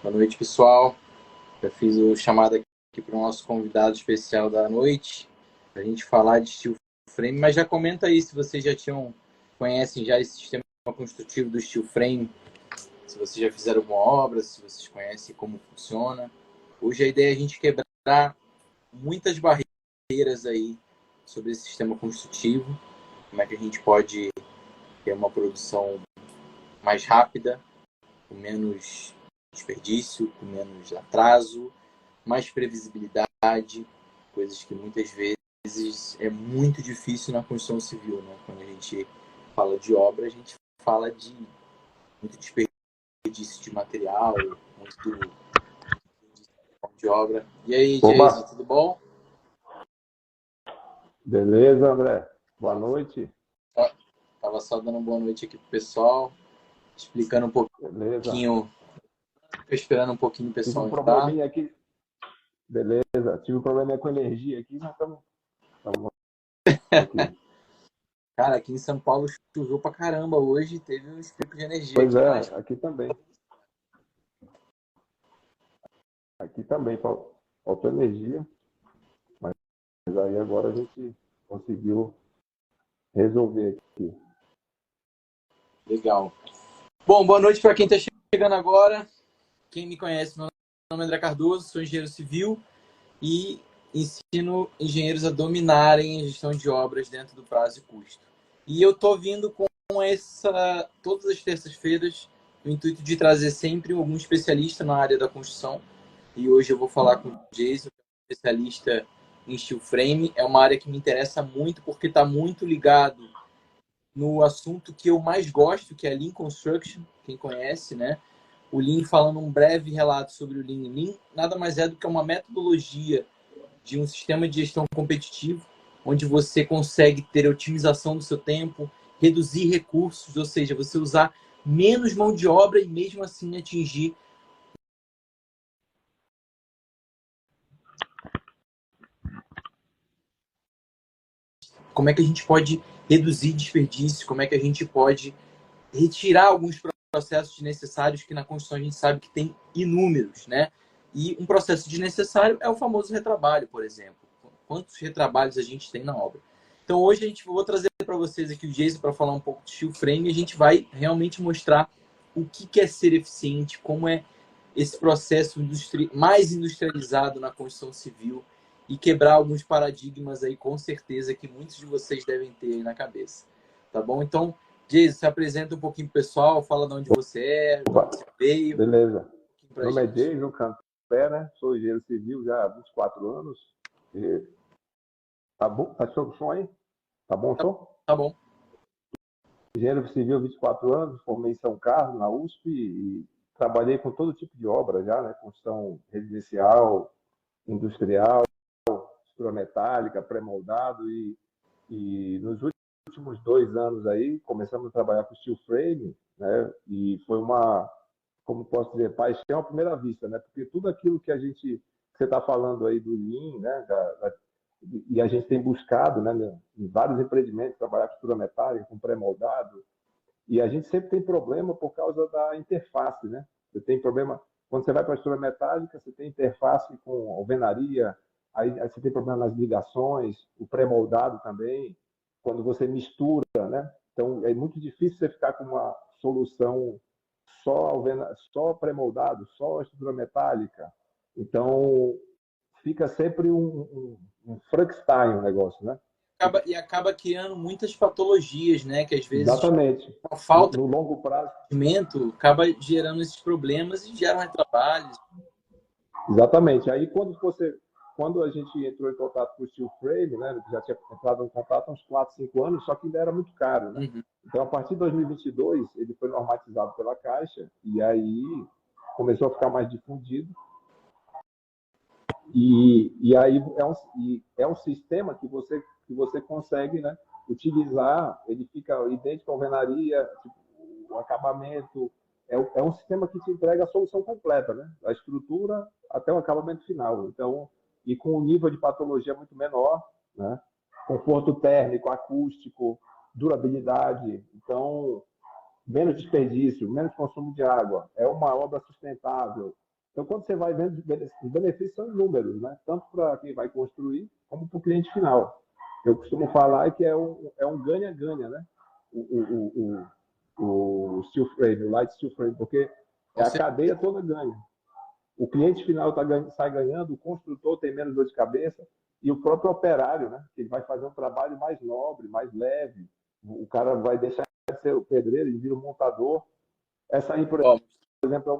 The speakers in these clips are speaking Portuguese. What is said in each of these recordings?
Boa noite, pessoal. Eu fiz o chamado aqui para o nosso convidado especial da noite, para a gente falar de steel frame, mas já comenta aí se vocês conhecem já esse sistema construtivo do steel frame, se vocês já fizeram alguma obra, se vocês conhecem como funciona. Hoje a ideia é a gente quebrar muitas barreiras aí sobre esse sistema construtivo, como é que a gente pode ter uma produção mais rápida, com menos desperdício, com menos atraso, mais previsibilidade, coisas que muitas vezes é muito difícil na construção civil, né? Quando a gente fala de obra, a gente fala de muito desperdício de material, muito de obra. E aí, Oba, Jason, tudo bom? beleza, André? Boa noite. Tava só dando uma boa noite aqui pro pessoal, explicando um Beleza. pouquinho, esperando um pouquinho o Tive um pessoal entrar. probleminha aqui. Beleza. Tive um probleminha com energia aqui, mas estamos aqui. Cara, aqui em São Paulo choveu pra caramba hoje, teve uns picos de energia Pois aqui, é, mas aqui também. Aqui também faltou energia, mas aí agora a gente conseguiu resolver aqui. legal. Bom, boa noite para quem está chegando agora. Quem me conhece, meu nome é André Cardoso, sou engenheiro civil e ensino engenheiros a dominarem a gestão de obras dentro do prazo e custo. E eu estou vindo com todas as terças-feiras, no intuito de trazer sempre algum especialista na área da construção. E hoje eu vou falar com o Jason, especialista em steel frame. É uma área que me interessa muito porque está muito ligado no assunto que eu mais gosto, que é Lean Construction, quem conhece, né? O Lean, falando um breve relato sobre o Lean. Lean nada mais é do que uma metodologia de um sistema de gestão competitivo, onde você consegue ter otimização do seu tempo, reduzir recursos, ou seja, você usar menos mão de obra e mesmo assim atingir. Como é que a gente pode reduzir desperdício? Como é que a gente pode retirar alguns processos desnecessários que na construção a gente sabe que tem inúmeros, né? E um processo desnecessário é o famoso retrabalho, por exemplo. Quantos retrabalhos a gente tem na obra? Então hoje vou trazer para vocês aqui o Jason para falar um pouco de steel frame e a gente vai realmente mostrar o que é ser eficiente, como é esse processo mais industrializado na construção civil e quebrar alguns paradigmas aí, com certeza, que muitos de vocês devem ter aí na cabeça. Tá bom? Então, Jason, se apresenta um pouquinho pro pessoal, fala de onde você é, de Opa, onde você veio, beleza. um pouquinho pra Meu nome é gente. Jason Canté, né? Sou engenheiro civil já há 24 anos. E, tá bom? Tá show o som aí? Tá bom o Tá, som? tá bom. Engenheiro civil, 24 anos, formei em São Carlos, na USP, e trabalhei com todo tipo de obra já, né? Construção residencial, industrial, estrutura metálica, pré-moldado, e nos últimos 2 anos aí, começamos a trabalhar com steel frame, né? E foi uma, como posso dizer, paixão à primeira vista, né? Porque tudo aquilo que você está falando aí do Lean, né? E a gente tem buscado, né, em vários empreendimentos, trabalhar com estrutura metálica, com pré-moldado, e a gente sempre tem problema por causa da interface, né? Você tem problema quando você vai para a estrutura metálica, você tem interface com alvenaria, aí você tem problema nas ligações, o pré-moldado também, quando você mistura, né? Então é muito difícil você ficar com uma solução só pré-moldado, só estrutura metálica. Então fica sempre um Frankenstein o negócio, né? Acaba criando muitas patologias, né? Que às vezes Exatamente. a No, falta no longo prazo, de conhecimento acaba gerando esses problemas e geram retrabalhos. exatamente. Aí quando a gente entrou em contato com o Steel Frame, né, já tinha entrado em contato há uns 4, 5 anos, só que ainda era muito caro, né? Uhum. Então, a partir de 2022, ele foi normatizado pela Caixa e aí começou a ficar mais difundido. E aí é um sistema que você consegue, né, utilizar, ele fica idêntico à alvenaria, tipo, o acabamento, é um sistema que te entrega a solução completa, né? A estrutura até o acabamento final. Então, e com um nível de patologia muito menor, né? Conforto térmico, acústico, durabilidade. Então, menos desperdício, menos consumo de água. É uma obra sustentável. Então, quando você vai vendo, os benefícios são inúmeros, né? Tanto para quem vai construir, como para o cliente final. Eu costumo falar que é um ganha-ganha, né? O steel frame, o light steel frame, porque a cadeia toda ganha. O cliente final sai ganhando, o construtor tem menos dor de cabeça e o próprio operário, né? Que ele vai fazer um trabalho mais nobre, mais leve. O cara vai deixar de ser o pedreiro e vira um montador. Essa aí, por exemplo,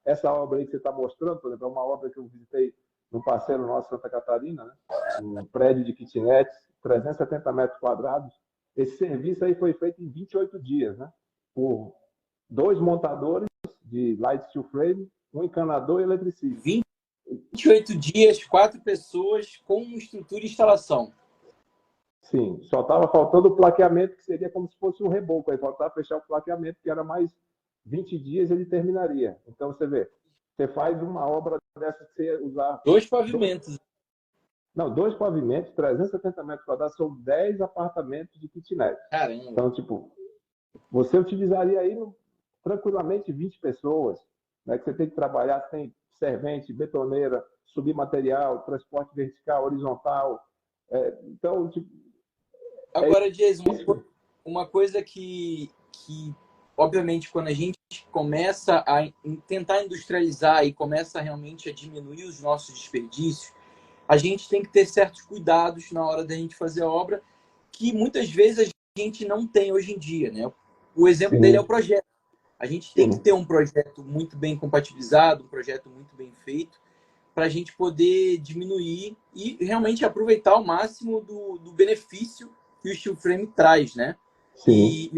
essa obra aí que você está mostrando, por exemplo, é uma obra que eu visitei no parceiro nosso, Santa Catarina, né? Um prédio de kitnet, 370 metros quadrados. Esse serviço aí foi feito em 28 dias, né? Por 2 montadores de light steel frame, um encanador e eletricista. 28 dias, 4 pessoas com estrutura e instalação. Sim, só estava faltando o plaqueamento, que seria como se fosse um reboco. Aí faltava fechar o plaqueamento, que era mais 20 dias ele terminaria. Então, você vê, você faz uma obra dessa que você usar... 2 pavimentos. Não, 2 pavimentos, 370 metros quadrados, são 10 apartamentos de kitnet. Caramba. Então, tipo, você utilizaria aí tranquilamente 20 pessoas, né, que você tem que trabalhar, você tem servente, betoneira, subir material, transporte vertical, horizontal. Então, tipo, agora, Jason, uma coisa que, obviamente, quando a gente começa a tentar industrializar e começa realmente a diminuir os nossos desperdícios, a gente tem que ter certos cuidados na hora da gente fazer a obra, que muitas vezes a gente não tem hoje em dia, né? O exemplo dele é o projeto. A gente tem que ter um projeto muito bem compatibilizado, um projeto muito bem feito, para a gente poder diminuir e realmente aproveitar ao máximo do benefício que o steel frame traz, né? E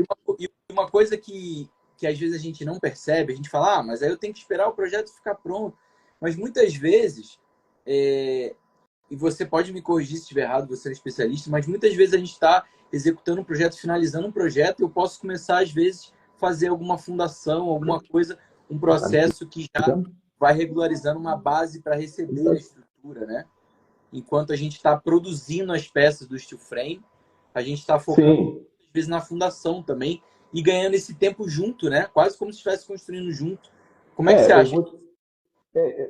uma coisa que às vezes a gente não percebe, a gente fala, mas aí eu tenho que esperar o projeto ficar pronto. Mas muitas vezes, e você pode me corrigir se estiver errado, você é um especialista, mas muitas vezes a gente está executando um projeto, finalizando um projeto, e eu posso começar, às vezes, fazer alguma fundação, alguma coisa, um processo que já vai regularizando uma base para receber a estrutura, né? Enquanto a gente está produzindo as peças do steel frame, a gente está focando, às vezes, na fundação também e ganhando esse tempo junto, né? Quase como se estivesse construindo junto. Como é que você acha?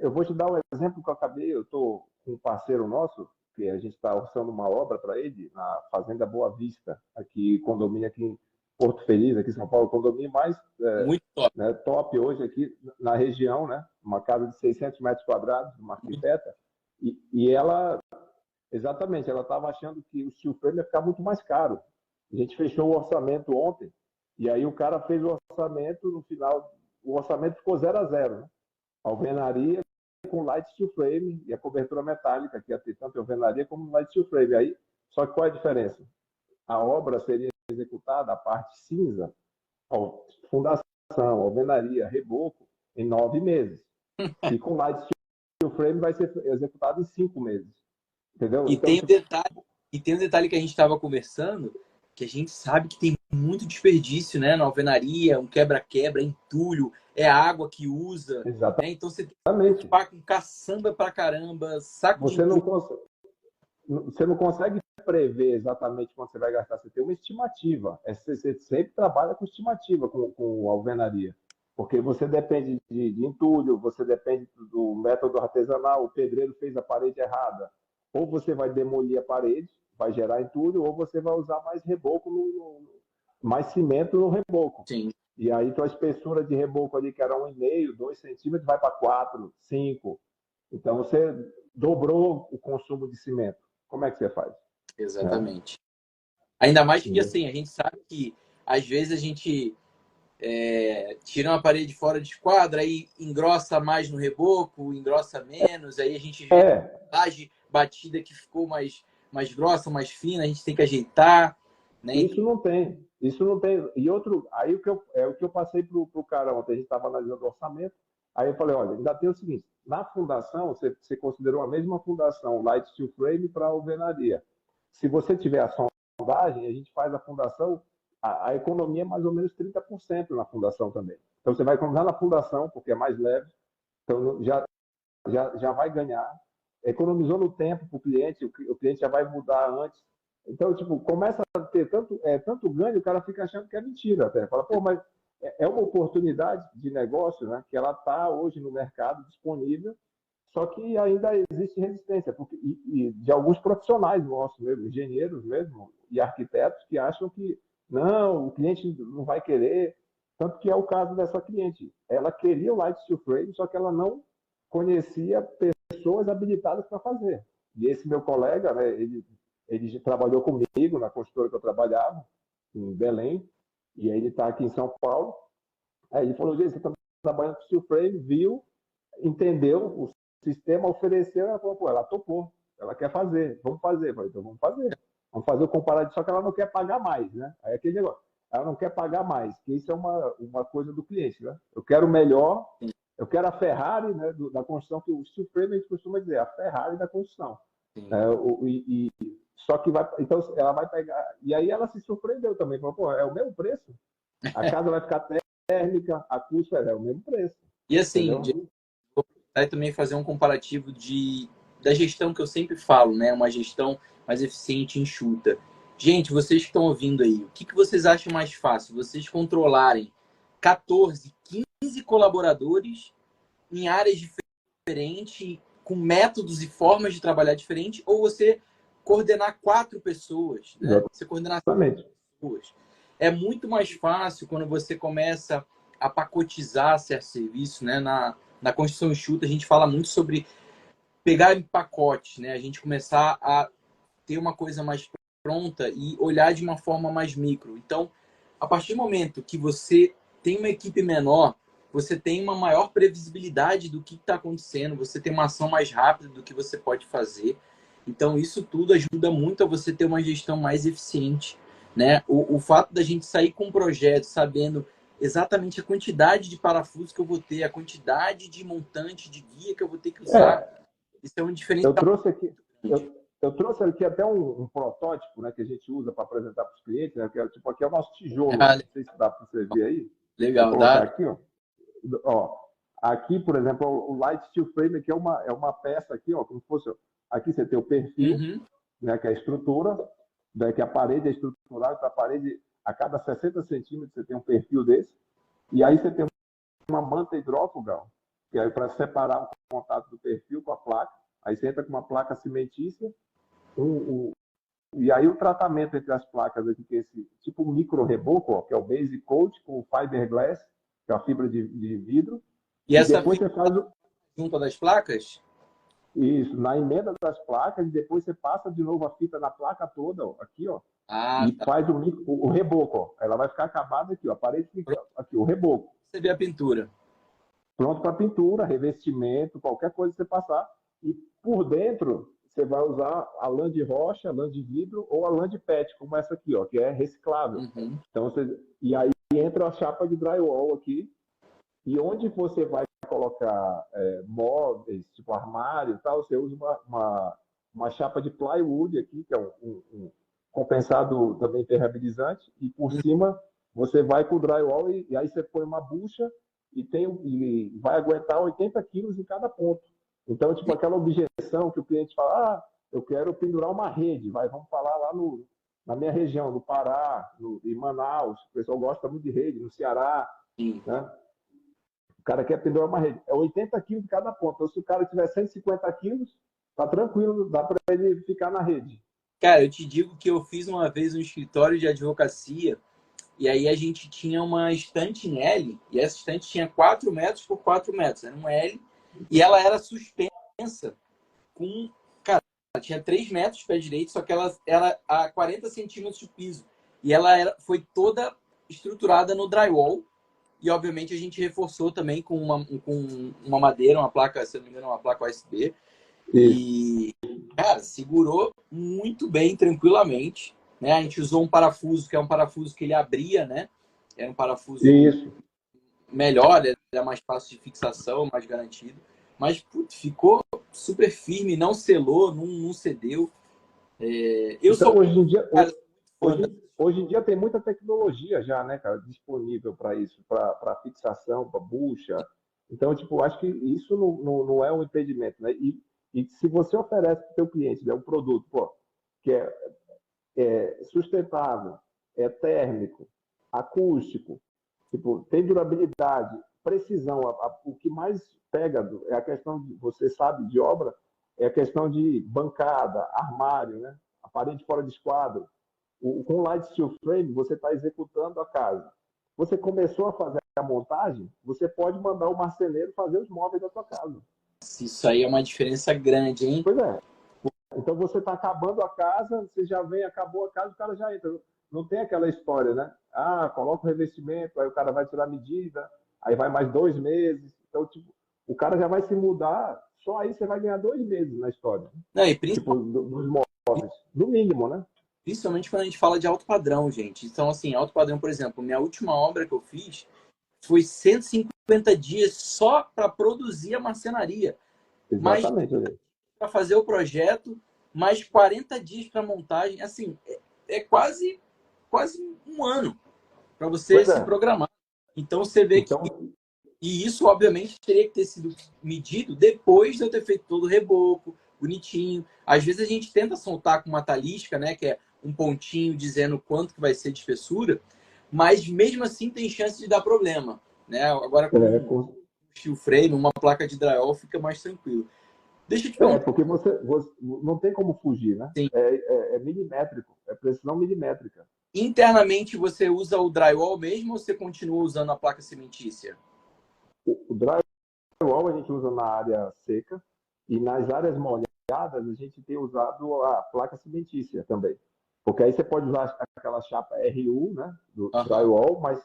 Eu vou te dar um exemplo que eu acabei, eu estou com um parceiro nosso, que a gente está orçando uma obra para ele, na Fazenda Boa Vista, aqui, condomínio aqui em Porto Feliz, aqui em São Paulo, condomínio mais muito top. Né, top hoje aqui na região, né? Uma casa de 600 metros quadrados, uma arquiteta, e ela, exatamente, ela estava achando que o steel frame ia ficar muito mais caro. A gente fechou o orçamento ontem, e aí o cara fez o orçamento, no final, o orçamento ficou 0-0, né? Alvenaria com light steel frame e a cobertura metálica, que ia ter tanto alvenaria como light steel frame. Aí, só que qual é a diferença? A obra seria executada, a parte cinza, fundação, alvenaria, reboco, em 9 meses. E com light steel frame vai ser executado em 5 meses. Entendeu? E, então, tem um detalhe que a gente estava conversando, que a gente sabe que tem muito desperdício, né? Na alvenaria, um quebra-quebra, entulho, é a água que usa. Exatamente. Né? Então você tem que preocupar com caçamba pra caramba, saco você de você não consegue prever exatamente quanto você vai gastar, você tem uma estimativa. Você sempre trabalha com estimativa com alvenaria. Porque você depende de entulho, você depende do método artesanal, o pedreiro fez a parede errada. Ou você vai demolir a parede, vai gerar entulho, ou você vai usar mais reboco, mais cimento no reboco. Sim. E aí tua espessura de reboco ali, que era 1,5, 2 centímetros, vai para 4, 5. Então você dobrou o consumo de cimento. Como é que você faz? Exatamente. Ainda mais que assim, a gente sabe que às vezes a gente tira uma parede fora de esquadra, aí engrossa mais no reboco, engrossa menos, aí a gente vê laje batida que ficou mais grossa, mais fina, a gente tem que ajeitar. Né? Isso não tem. E outro, aí o que eu passei para o cara ontem, a gente estava analisando o orçamento, aí eu falei, olha, ainda tem o seguinte, na fundação, você considerou a mesma fundação, light steel frame para alvenaria. Se você tiver a sondagem, a gente faz a fundação, a economia é mais ou menos 30% na fundação também. Então você vai economizar na fundação, porque é mais leve, então já vai ganhar. Economizou no tempo para o cliente já vai mudar antes. Então, tipo, começa a ter tanto ganho, o cara fica achando que é mentira até. Fala, pô, mas é uma oportunidade de negócio, né, que ela está hoje no mercado disponível, só que ainda existe resistência, porque, e de alguns profissionais nossos, mesmo, engenheiros mesmo, e arquitetos, que acham que não, o cliente não vai querer. Tanto que é o caso dessa cliente. Ela queria o Light Steel Frame, só que ela não conhecia pessoas habilitadas para fazer. E esse meu colega, né, ele trabalhou comigo na construtora que eu trabalhava, em Belém, e aí ele está aqui em São Paulo. Aí ele falou: gente, você está trabalhando com Steel Frame, viu, entendeu o sistema, ofereceu, ela falou: pô, ela topou, ela quer fazer, vamos fazer. Eu falei: então vamos fazer. Vamos fazer o comparativo, só que ela não quer pagar mais, né? Aí aquele negócio, ela não quer pagar mais, que isso é uma coisa do cliente, né? Eu quero o melhor, eu quero a Ferrari, né, da construção, que o Steel Frame a gente costuma dizer, a Ferrari da construção. Só que vai, então ela vai pegar, e aí ela se surpreendeu também, falou: pô, é o mesmo preço? A casa vai ficar térmica, a custo é o mesmo preço. E assim, Entendeu? vou também fazer um comparativo da gestão que eu sempre falo, né? Uma gestão mais eficiente e enxuta. Gente, vocês que estão ouvindo aí, o que vocês acham mais fácil? Vocês controlarem 14, 15 colaboradores em áreas diferentes, com métodos e formas de trabalhar diferentes, ou você coordenar 4 pessoas, né? Você coordenar 5 pessoas. É muito mais fácil quando você começa a pacotizar certo serviço, né? Na construção enxuta, a gente fala muito sobre pegar em pacotes, né? A gente começar a ter uma coisa mais pronta e olhar de uma forma mais micro. Então, a partir do momento que você tem uma equipe menor, você tem uma maior previsibilidade do que está acontecendo, você tem uma ação mais rápida do que você pode fazer. Então, isso tudo ajuda muito a você ter uma gestão mais eficiente, né? O fato da gente sair com um projeto sabendo exatamente a quantidade de parafusos que eu vou ter, a quantidade de montante de guia que eu vou ter que usar, isso é um diferencial. Eu trouxe aqui até um protótipo, né, que a gente usa para apresentar para os clientes, né, que é, tipo, aqui é o nosso tijolo, não sei se dá para você ver aí. Legal, vou colocar aqui, ó. Aqui, por exemplo, o Light Steel Frame aqui é uma peça aqui, ó, como se fosse, aqui você tem o perfil, né, que é a estrutura, né, que a parede é estrutural, então a parede, a cada 60 centímetros você tem um perfil desse, e aí você tem uma manta hidrófuga, que é para separar o contato do perfil com a placa. Aí você entra com uma placa cimentícia, e aí o tratamento entre as placas aqui, que é esse tipo micro reboco, que é o base coat com o fiberglass, que é a fibra de vidro. E essa depois você faz junto das placas? Isso, na emenda das placas, e depois você passa de novo a fita na placa toda, ó, aqui, ó. E faz o reboco, ó. Ela vai ficar acabada aqui, ó. A parede fica aqui, o reboco. Você vê a pintura. Pronto para pintura, revestimento, qualquer coisa que você passar. E por dentro, você vai usar a lã de rocha, a lã de vidro ou a lã de PET, como essa aqui, ó, que é reciclável. Então, e aí entra a chapa de drywall aqui. E onde você vai colocar móveis, tipo armário e tal, você usa uma chapa de plywood aqui, que é um compensado também impermeabilizante, e por cima você vai com o drywall e aí você põe uma bucha e vai aguentar 80 quilos em cada ponto. Então, tipo, aquela objeção que o cliente fala: eu quero pendurar uma rede, vamos falar lá na minha região, no Pará, em Manaus, o pessoal gosta muito de rede, no Ceará, né? O cara quer pendurar uma rede. É 80 quilos de cada ponto. Então, se o cara tiver 150 quilos, tá tranquilo, dá para ele ficar na rede. Cara, eu te digo que eu fiz uma vez um escritório de advocacia e aí a gente tinha uma estante em L e essa estante tinha 4 metros por 4 metros. Era um L e ela era suspensa com... Cara, ela tinha 3 metros de pé direito, só que ela era a 40 centímetros de piso. E ela foi toda estruturada no drywall. E, obviamente, a gente reforçou também com uma madeira, uma placa, se não me engano, uma placa USB. E, cara, segurou muito bem, tranquilamente. Né? A gente usou um parafuso, que é um parafuso que ele abria, né? Era um parafuso melhor, era mais fácil de fixação, mais garantido. Mas, putz, ficou super firme, não selou, não cedeu. Hoje em dia tem muita tecnologia já, né, cara, disponível para isso, para fixação, para bucha. Então, tipo, acho que isso não é um impedimento, né? E se você oferece para o seu cliente, né, um produto, pô, que é sustentável, é térmico, acústico, Tipo, tem durabilidade, precisão. O que mais pega é a questão de, você sabe, de obra, é a questão de bancada, armário, né? A parede fora de esquadro. Com light steel frame, você está executando a casa. Você começou a fazer a montagem, você pode mandar o marceneiro fazer os móveis da sua casa. Isso aí é uma diferença grande, hein? Pois é. Então você está acabando a casa, você já vem, acabou a casa, o cara já entra. Não tem aquela história, né? Ah, coloca o revestimento, aí o cara vai tirar a medida, aí vai mais 2 meses. Então, tipo, o cara já vai se mudar, só aí você vai ganhar 2 meses na história. Não, e Tipo, dos móveis. No mínimo, né? principalmente quando a gente fala de alto padrão, gente. Então, assim, alto padrão, por exemplo, minha última obra que eu fiz foi 150 dias só para produzir a marcenaria. Mais Exatamente. para fazer o projeto, mais 40 dias para montagem. Assim, é quase um ano para você Pois se é. programar. Então, você vê que... Então, E isso, obviamente, teria que ter sido medido depois de eu ter feito todo o reboco, bonitinho. Às vezes a gente tenta soltar com uma talisca, né, que é um pontinho dizendo quanto que vai ser de espessura, mas mesmo assim tem chance de dar problema, né? Agora com um steel frame, uma placa de drywall fica mais tranquilo. Deixa eu te perguntar. porque você não tem como fugir, né? Sim. É milimétrico, é precisão milimétrica. Internamente você usa o drywall mesmo ou você continua usando a placa cimentícia? O drywall a gente usa na área seca e nas áreas molhadas a gente tem usado a placa cimentícia também. Porque aí você pode usar aquela chapa RU, né, do drywall, mas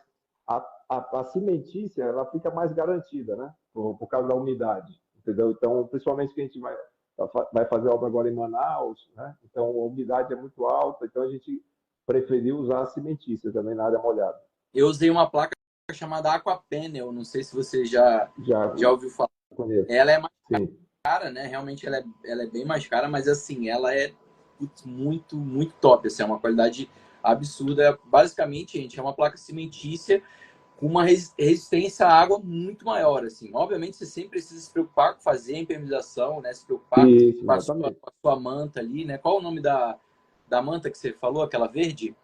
a cimentícia ela fica mais garantida, né, por causa da umidade, entendeu? Então, principalmente que a gente vai fazer obra agora em Manaus, né, então a umidade é muito alta, então a gente preferiu usar a cimentícia também na área molhada. Eu usei uma placa chamada Aquapanel, não sei se você já ouviu falar. Conheço. Ela é mais Sim. cara, né? Realmente ela é bem mais cara, mas assim, ela é muito, muito top. Assim, é uma qualidade absurda. Basicamente, gente, é uma placa cimentícia com uma resistência à água muito maior. Assim. Obviamente, você sempre precisa se preocupar com fazer a impermeabilização, né? Se preocupar com a sua manta ali, né? Qual o nome da manta que você falou, aquela verde?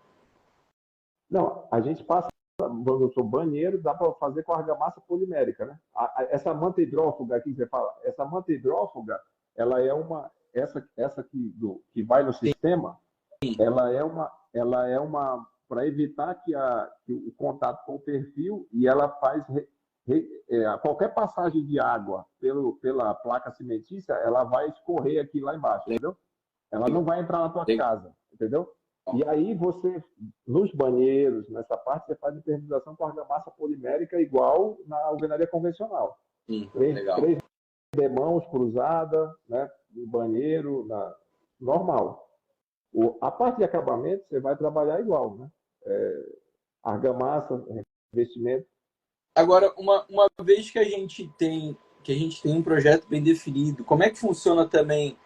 Não, a gente passa, quando eu sou banheiro, dá para fazer com argamassa polimérica, né? Essa manta hidrófuga aqui que você fala, essa manta hidrófuga, ela é essa que vai no sistema, ela é uma para evitar que o contato com o perfil e ela faz qualquer passagem de água pela placa cimentícia, ela vai escorrer aqui lá embaixo, entendeu? Ela não vai entrar na tua casa, entendeu? E aí você, nos banheiros, nessa parte, você faz impermeabilização com argamassa polimérica igual na alvenaria convencional. Sim, legal. 3 demãos cruzada, né, no banheiro, normal. A parte de acabamento, você vai trabalhar igual, né? Argamassa, revestimento. Agora, uma vez que a gente tem um projeto bem definido, como é que funciona também?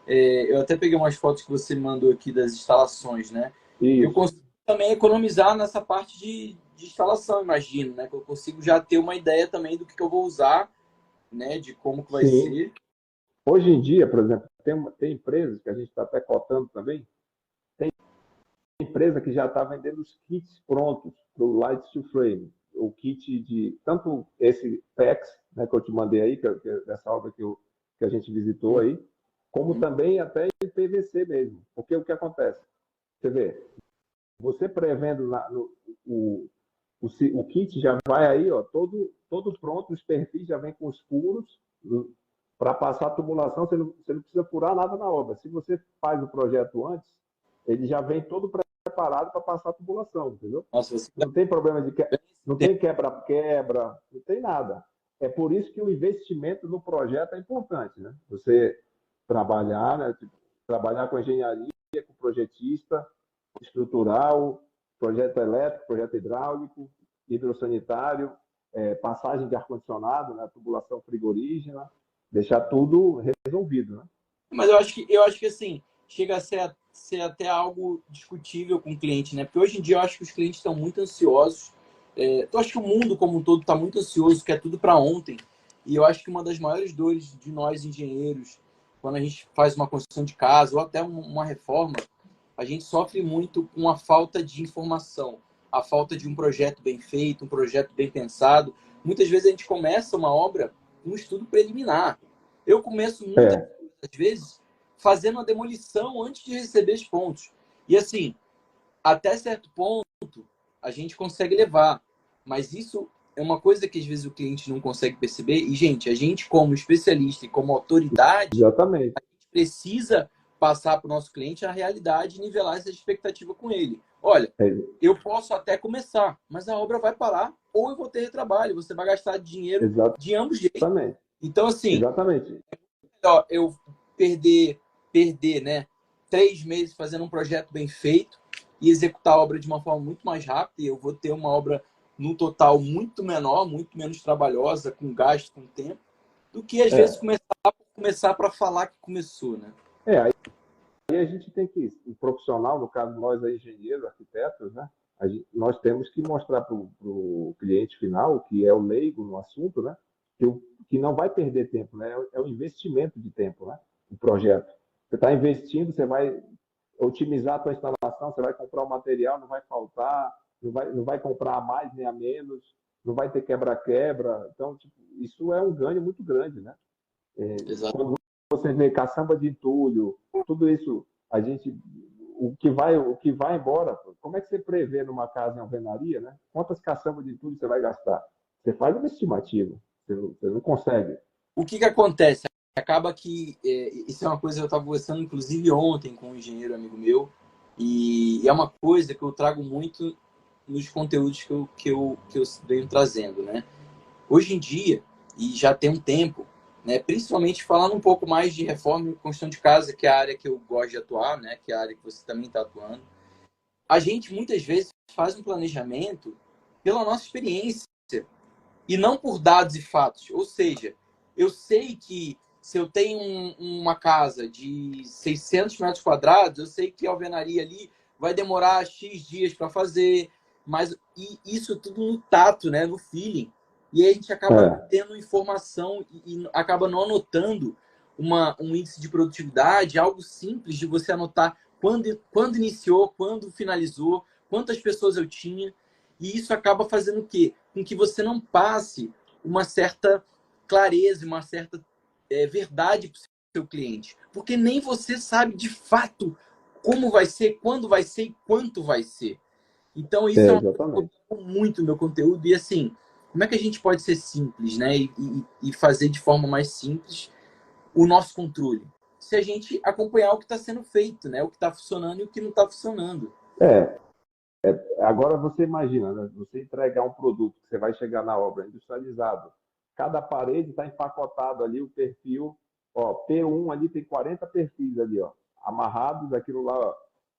Eu até peguei umas fotos que você mandou aqui das instalações, né? Isso. Eu consigo também economizar nessa parte de instalação, imagino, né? Que eu consigo já ter uma ideia também do que eu vou usar, né? De como que vai ser. Hoje em dia, por exemplo, tem empresas que a gente está até cotando também, tem empresa que já está vendendo os kits prontos para o Light Steel Frame. O kit de tanto esse PEX, né, que eu te mandei aí, dessa obra que a gente visitou aí, como também até em PVC mesmo. Porque o que acontece? Você vê, você prevendo o kit já vai aí, ó, todo pronto, os perfis já vem com os furos para passar a tubulação, você não precisa furar nada na obra. Se você faz o projeto antes, ele já vem todo preparado para passar a tubulação, entendeu? Nossa, não tem problema não tem quebra-quebra, não tem nada. É por isso que o investimento no projeto é importante, né? Você trabalhar, né? Trabalhar com engenharia, com projetista, estrutural, projeto elétrico, projeto hidráulico, hidrossanitário, passagem de ar-condicionado, né? Tubulação frigorígena, deixar tudo resolvido, né? Mas eu acho que assim, chega a ser até algo discutível com o cliente, né? Porque hoje em dia eu acho que os clientes estão muito ansiosos. Eu acho que o mundo como um todo está muito ansioso, quer tudo para ontem. E eu acho que uma das maiores dores de nós engenheiros, quando a gente faz uma construção de casa ou até uma reforma, a gente sofre muito com a falta de informação. a falta de um projeto bem feito, um projeto bem pensado. Muitas vezes a gente começa uma obra com um estudo preliminar. Eu começo muitas vezes fazendo uma demolição antes de receber os pontos. E assim, até certo ponto, a gente consegue levar. Mas isso é uma coisa que às vezes o cliente não consegue perceber. E, gente, a gente como especialista e como autoridade, Exatamente. a gente precisa passar para o nosso cliente a realidade e nivelar essa expectativa com ele. Olha, eu posso até começar, mas a obra vai parar ou eu vou ter retrabalho. Você vai gastar dinheiro de ambos jeitos. Então, assim, é melhor eu perder, né, 3 meses fazendo um projeto bem feito e executar a obra de uma forma muito mais rápida, e eu vou ter uma obra no total muito menor, muito menos trabalhosa, com gasto, com tempo, do que às vezes começar para falar que começou, né? Aí a gente tem que, o profissional, no caso nós engenheiros, arquitetos, né? Nós temos que mostrar para o cliente final, que é o leigo no assunto, né? Que não vai perder tempo, né? É um investimento de tempo, né? O projeto. Você está investindo, você vai otimizar a tua instalação, você vai comprar o material, não vai faltar, não vai comprar a mais nem a menos, não vai ter quebra-quebra. Então, tipo, isso é um ganho muito grande, né? Quando você vê caçamba de entulho, tudo isso, o que vai embora, como é que você prevê numa casa em alvenaria, né? Quantas caçambas de entulho você vai gastar? Você faz uma estimativa, você não consegue. O que acontece? Acaba que, isso é uma coisa que eu estava conversando, inclusive, ontem com um engenheiro amigo meu, e é uma coisa que eu trago muito nos conteúdos que eu venho trazendo, né? Hoje em dia, e já tem um tempo, né, principalmente falando um pouco mais de reforma e construção de casa, que é a área que eu gosto de atuar, né, que é a área que você também está atuando, a gente muitas vezes faz um planejamento pela nossa experiência e não por dados e fatos. Ou seja, eu sei que se eu tenho uma casa de 600 metros quadrados, eu sei que a alvenaria ali vai demorar X dias para fazer, mas isso tudo no tato, né, no feeling. E aí a gente acaba tendo informação e acaba não anotando um índice de produtividade, algo simples de você anotar quando iniciou, quando finalizou, quantas pessoas eu tinha. E isso acaba fazendo o quê? Com que você não passe uma certa clareza, uma certa verdade para o seu cliente. Porque nem você sabe de fato como vai ser, quando vai ser e quanto vai ser. Então, isso é uma coisa que eu toco muito no meu conteúdo. E assim, como é que a gente pode ser simples, né? E fazer de forma mais simples o nosso controle? Se a gente acompanhar o que está sendo feito, né? O que está funcionando e o que não está funcionando. Agora você imagina, né? Você entregar um produto que você vai chegar na obra industrializado. Cada parede está empacotado ali o perfil, ó, P1 ali tem 40 perfis ali, ó, amarrados daquilo lá, ó,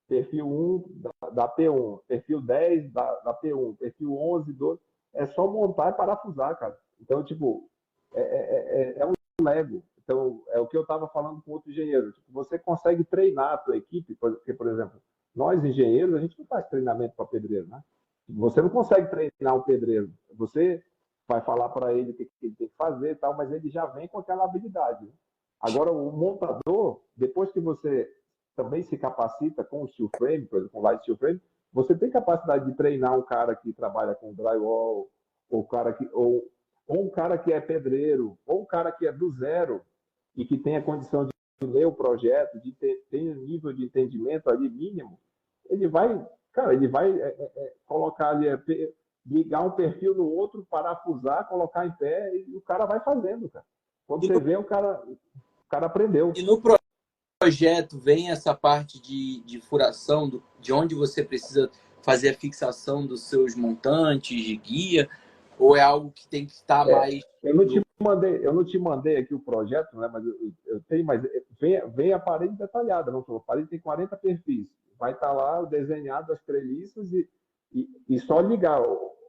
perfil 1 da P1, perfil 10 da P1, perfil 11, 12. É só montar e parafusar, cara. Então, tipo, é um Lego. Então, é o que eu estava falando com outro engenheiro. Tipo, você consegue treinar a tua equipe, porque, por exemplo, nós engenheiros, a gente não faz treinamento para pedreiro, né? Você não consegue treinar um pedreiro. Você vai falar para ele o que ele tem que fazer e tal, mas ele já vem com aquela habilidade. Agora, o montador, depois que você também se capacita com o steel frame, por exemplo, com o light steel frame, você tem capacidade de treinar um cara que trabalha com drywall, ou um cara que é pedreiro, ou um cara que é do zero e que tem a condição de ler o projeto, de ter um nível de entendimento ali mínimo, ele vai, cara, ele vai colocar ali, ligar um perfil no outro, parafusar, colocar em pé, e o cara vai fazendo, cara. Quando você vê, o cara aprendeu. E no projeto vem essa parte de furação, de onde você precisa fazer a fixação dos seus montantes de guia, ou é algo que tem que estar mais... Eu não te mandei aqui o projeto, né? Mas eu tenho, mas vem a parede detalhada, não? A parede tem 40 perfis. Vai estar lá desenhado as treliças e só ligar.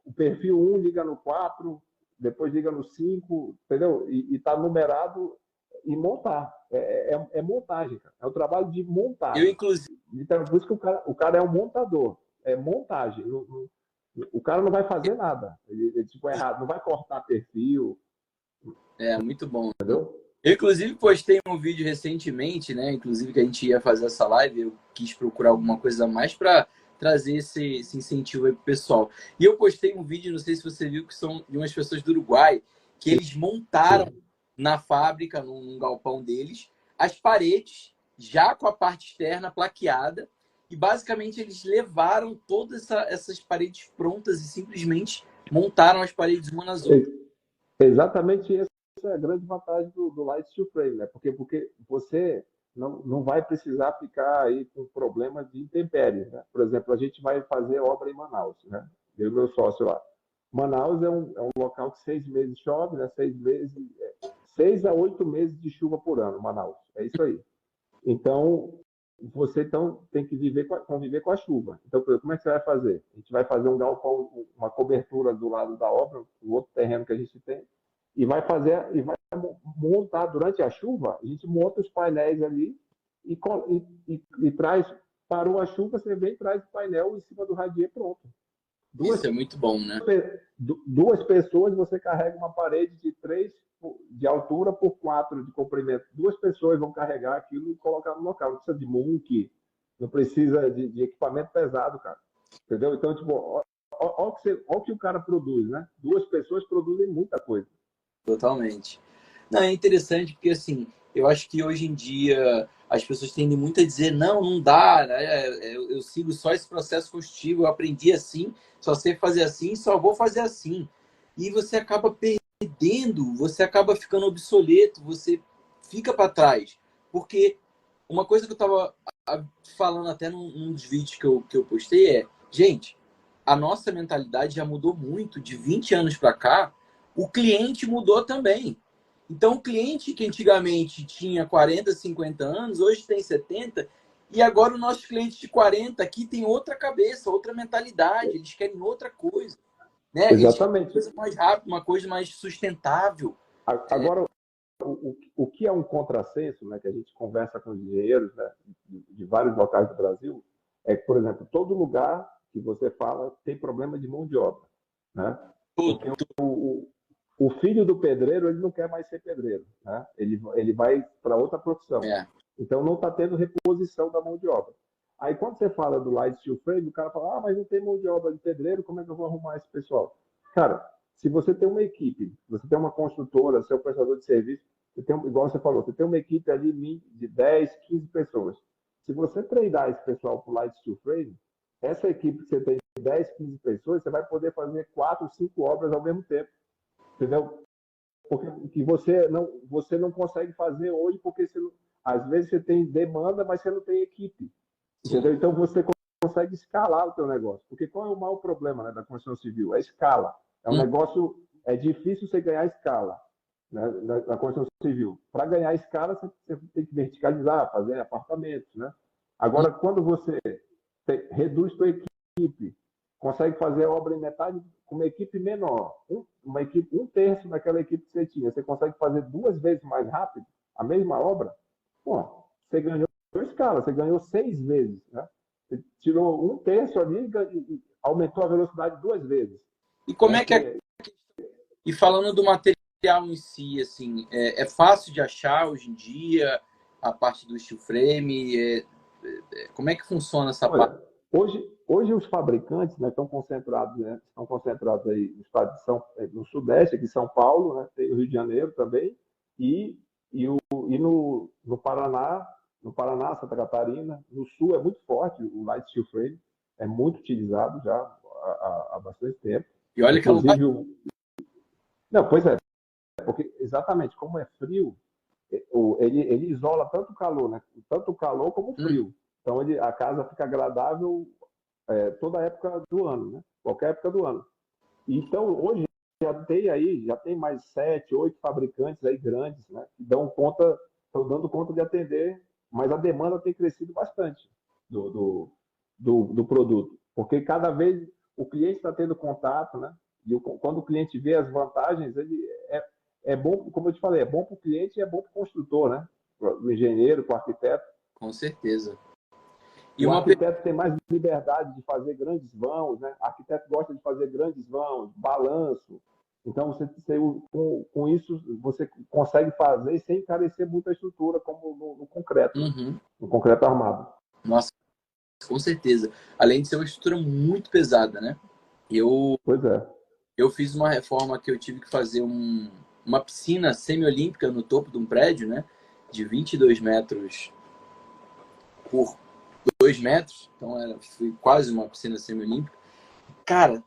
O perfil 1 liga no 4, depois liga no 5, entendeu? E está numerado e montar. É montagem, cara. É o trabalho de montagem. Eu, inclusive... Então, por isso que o cara é um montador. É montagem. O cara não vai fazer nada. Ele tipo, errado. Não vai cortar perfil. Muito bom. Entendeu? Eu, inclusive, postei um vídeo recentemente, né? Inclusive, que a gente ia fazer essa live. Eu quis procurar alguma coisa a mais para trazer esse incentivo aí pro pessoal. E eu postei um vídeo, não sei se você viu, que são de umas pessoas do Uruguai, que eles montaram na fábrica, num galpão deles, as paredes já com a parte externa plaqueada, e basicamente eles levaram todas essas paredes prontas e simplesmente montaram as paredes uma nas outras. Exatamente essa é a grande vantagem do Light Steel Frame, né? Porque você não vai precisar ficar aí com problema de intempéries, né? Por exemplo, a gente vai fazer obra em Manaus, né? Eu e meu sócio lá. Manaus é um local que 6 meses chove, né? 6 a 8 meses de chuva por ano, Manaus. É isso aí. Então, você tem que conviver com a chuva. Então, como é que você vai fazer? A gente vai fazer um galpão, uma cobertura do lado da obra, o outro terreno que a gente tem, e vai montar durante a chuva. A gente monta os painéis ali e traz. Parou a chuva, você vem e traz o painel em cima do radier, pronto. Isso é muito bom, né? Duas pessoas, você carrega uma parede de 3 de altura por 4 de comprimento. Duas pessoas vão carregar aquilo e colocar no local. Não precisa de muque, não precisa de equipamento pesado, cara. Entendeu? Então, tipo, ó o que o cara produz, né? Duas pessoas produzem muita coisa. Totalmente. Não, é interessante porque, assim, eu acho que hoje em dia as pessoas tendem muito a dizer, não dá, né? Eu sigo só esse processo construtivo, eu aprendi assim, só sei fazer assim, só vou fazer assim. E você acaba perdendo, você acaba ficando obsoleto, você fica para trás. Porque uma coisa que eu estava falando até num dos vídeos que eu postei é, gente, a nossa mentalidade já mudou muito de 20 anos para cá, o cliente mudou também. Então, o cliente que antigamente tinha 40, 50 anos, hoje tem 70, e agora o nosso cliente de 40 aqui tem outra cabeça, outra mentalidade, eles querem outra coisa. Né? Eles querem uma Exatamente. coisa mais rápida, uma coisa mais sustentável. Agora, o que é um contrassenso, né, que a gente conversa com os engenheiros, né, de vários locais do Brasil, é que, por exemplo, todo lugar que você fala tem problema de mão de obra. Né? Porque o filho do pedreiro, ele não quer mais ser pedreiro. Né? Ele vai para outra profissão. É. Então, não está tendo reposição da mão de obra. Aí, quando você fala do Light Steel Frame, o cara fala, mas não tem mão de obra de pedreiro, como é que eu vou arrumar esse pessoal? Cara, se você tem uma equipe, você tem uma construtora, seu prestador de serviço, igual você falou, você tem uma equipe ali de 10, 15 pessoas. Se você treinar esse pessoal para o Light Steel Frame, essa equipe que você tem de 10, 15 pessoas, você vai poder fazer 4, 5 obras ao mesmo tempo. Entendeu? Porque que você não consegue fazer hoje, porque às vezes você tem demanda, mas você não tem equipe. Entendeu? Então você consegue escalar o teu negócio. Porque qual é o maior problema, né, da construção civil? É escala. É um negócio, é difícil você ganhar escala, né, na construção civil. Para ganhar escala, você tem que verticalizar, fazer apartamentos. Né? Agora, quando você reduz sua equipe, consegue fazer a obra em metade com uma equipe menor, um terço daquela equipe que você tinha, você consegue fazer 2 vezes mais rápido a mesma obra, pô, você ganhou escala, você ganhou 6 vezes. Né? Você tirou um terço ali e aumentou a velocidade 2 vezes. E como é que é? E falando do material em si, assim, é fácil de achar hoje em dia a parte do steel frame? Como é que funciona essa parte? Hoje os fabricantes, né, estão concentrados aí no estado no Sudeste, aqui em São Paulo, né, tem o Rio de Janeiro também, e, e no Paraná, Santa Catarina, no Sul é muito forte o Light Steel Frame, é muito utilizado já há bastante tempo. E olha que é Inclusive, não, pois é, porque exatamente como é frio, ele isola tanto o calor, né? Tanto o calor como o frio. Então a casa fica agradável toda a época do ano, né? Qualquer época do ano. Então hoje já tem mais 7, 8 fabricantes aí grandes, né? Que estão dando conta de atender, mas a demanda tem crescido bastante do produto, porque cada vez o cliente está tendo contato, né? E quando o cliente vê as vantagens, é bom, como eu te falei, é bom para o cliente e é bom para o construtor, né? Para o engenheiro, para o arquiteto. Com certeza. E o arquiteto tem mais liberdade de fazer grandes vãos, né? O arquiteto gosta de fazer grandes vãos, balanço. Então, com isso, você consegue fazer sem encarecer muito a estrutura, como no concreto, no concreto armado. Nossa, com certeza. Além de ser uma estrutura muito pesada, né? Pois é. Eu fiz uma reforma que eu tive que fazer uma piscina semiolímpica no topo de um prédio, né? De 22 metros por 2 metros. Então, foi quase uma piscina semiolímpica. Cara,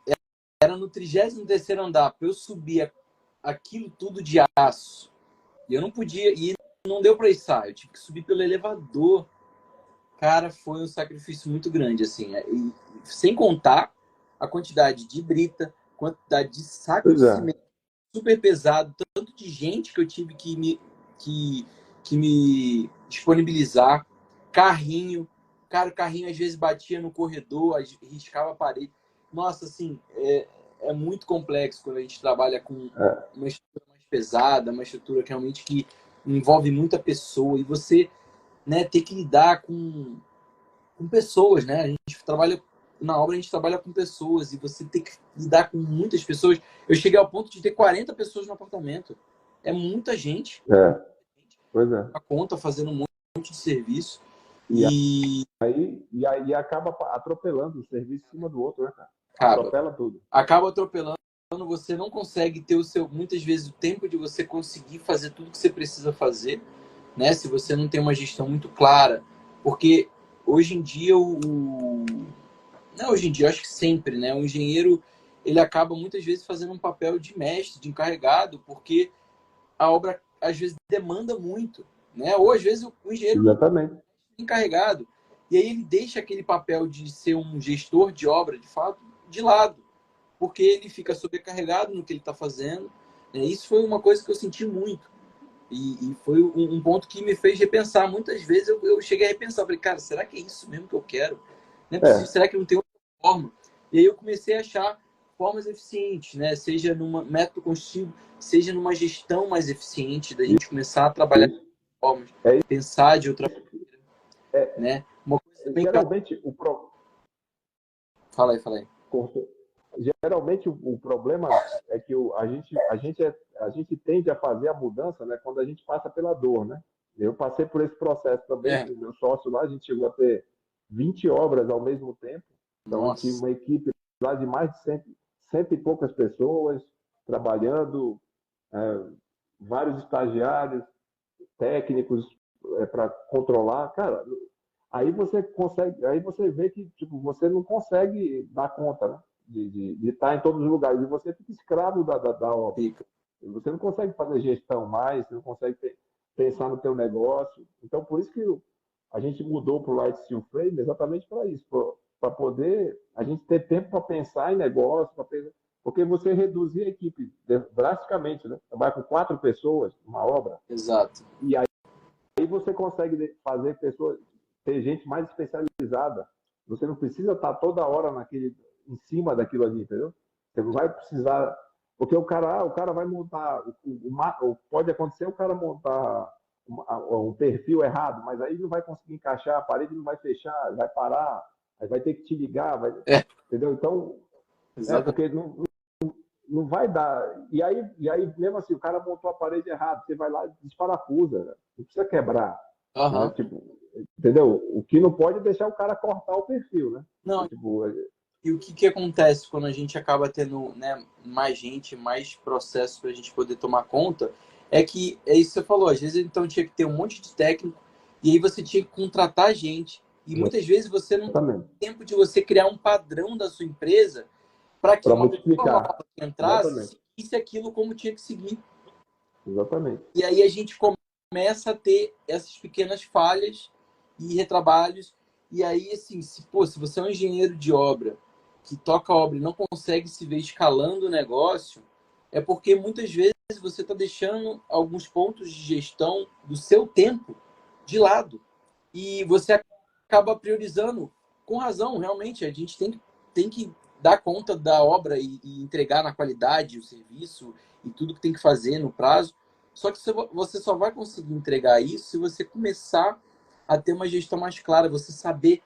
era no 33º andar. Para eu subir aquilo tudo de aço. E eu não podia... E não deu para içar. Eu tive que subir pelo elevador. Cara, foi um sacrifício muito grande, assim. E, sem contar a quantidade de brita, quantidade de saco Pois de é. cimento super pesado, tanto de gente que eu tive que me disponibilizar, carrinho. Cara, o carrinho às vezes batia no corredor, riscava a parede. Nossa, assim, é muito complexo quando a gente trabalha com É. uma estrutura mais pesada, uma estrutura que realmente que envolve muita pessoa. E você, né, ter que lidar com pessoas, né? A gente trabalha na obra, a gente trabalha com pessoas e você tem que lidar com muitas pessoas. Eu cheguei ao ponto de ter 40 pessoas no apartamento. É muita gente. É. Pois é. A conta fazendo um monte de serviço E e aí acaba atropelando o serviço em cima do outro, né, cara? acaba, Atropela tudo. acaba atropelando. Você não consegue ter muitas vezes o tempo de você conseguir fazer tudo que você precisa fazer, né? Se você não tem uma gestão muito clara, porque hoje em dia não, hoje em dia, eu acho que sempre, né? O engenheiro, ele acaba muitas vezes fazendo um papel de mestre, de encarregado, porque a obra, às vezes, demanda muito, né? Ou, às vezes, o engenheiro não Exatamente. é encarregado. E aí ele deixa aquele papel de ser um gestor de obra, de fato, de lado, porque ele fica sobrecarregado no que ele está fazendo. Né? Isso foi uma coisa que eu senti muito. E foi um ponto que me fez repensar. Muitas vezes eu cheguei a repensar. Falei, cara, será que é isso mesmo que eu quero? Não é possível, É. será que não tem outra forma? E aí eu comecei a achar formas eficientes, né? Seja num método construtivo, seja numa gestão mais eficiente, da gente começar a trabalhar de Isso. formas, É, pensar de outra é, né? Uma coisa também que eu... geralmente Fala aí. geralmente o problema é que a gente tende a fazer a mudança, né, quando a gente passa pela dor, né? Eu passei por esse processo também É, com o meu sócio lá, a gente chegou a ter 20 obras ao mesmo tempo. Então, eu tive nossa. uma equipe lá de mais de cento e poucas pessoas trabalhando, é, vários estagiários, técnicos para controlar. Cara, aí você vê que tipo, você não consegue dar conta, né? De estar em todos os lugares. E você fica escravo da obra. Fica. Você não consegue fazer gestão mais, você não consegue pensar no teu negócio. Então, por isso que a gente mudou para o Light Steel Frame exatamente para isso, para poder a gente ter tempo para pensar em negócio, porque você reduzir a equipe drasticamente, né? Trabalhar com 4 pessoas, uma obra, Exato. e aí você consegue fazer pessoas, ter gente mais especializada. Você não precisa estar toda hora em cima daquilo ali, entendeu? Você não vai precisar, porque o cara vai montar, pode acontecer o cara montar um perfil errado, mas aí não vai conseguir encaixar, a parede não vai fechar, vai parar, aí vai ter que te ligar, É, entendeu? Então, exatamente. porque não vai dar. E aí, mesmo assim, o cara montou a parede errado, você vai lá e desparafusa, né? Não precisa quebrar, né? Aham. Tipo, entendeu? O que não pode é deixar o cara cortar o perfil, né? Não, Tipo, e o que acontece quando a gente acaba tendo, né, mais gente, mais processos para a gente poder tomar conta, é que, é isso que você falou, às vezes então tinha que ter um monte de técnico, e aí você tinha que contratar gente, e muitas vezes você não tem exatamente. tempo de você criar um padrão da sua empresa para que Para uma pessoa multiplicar. nova que entrasse Exatamente. seguisse aquilo como tinha que seguir. Exatamente. E aí a gente começa a ter essas pequenas falhas e retrabalhos. E aí, assim, se você é um engenheiro de obra que toca a obra e não consegue se ver escalando o negócio, é porque muitas vezes você está deixando alguns pontos de gestão do seu tempo de lado. E você acaba priorizando, com razão, realmente. A gente tem que dar conta da obra e entregar na qualidade o serviço e tudo que tem que fazer no prazo. Só que você só vai conseguir entregar isso se você começar a ter uma gestão mais clara, você saber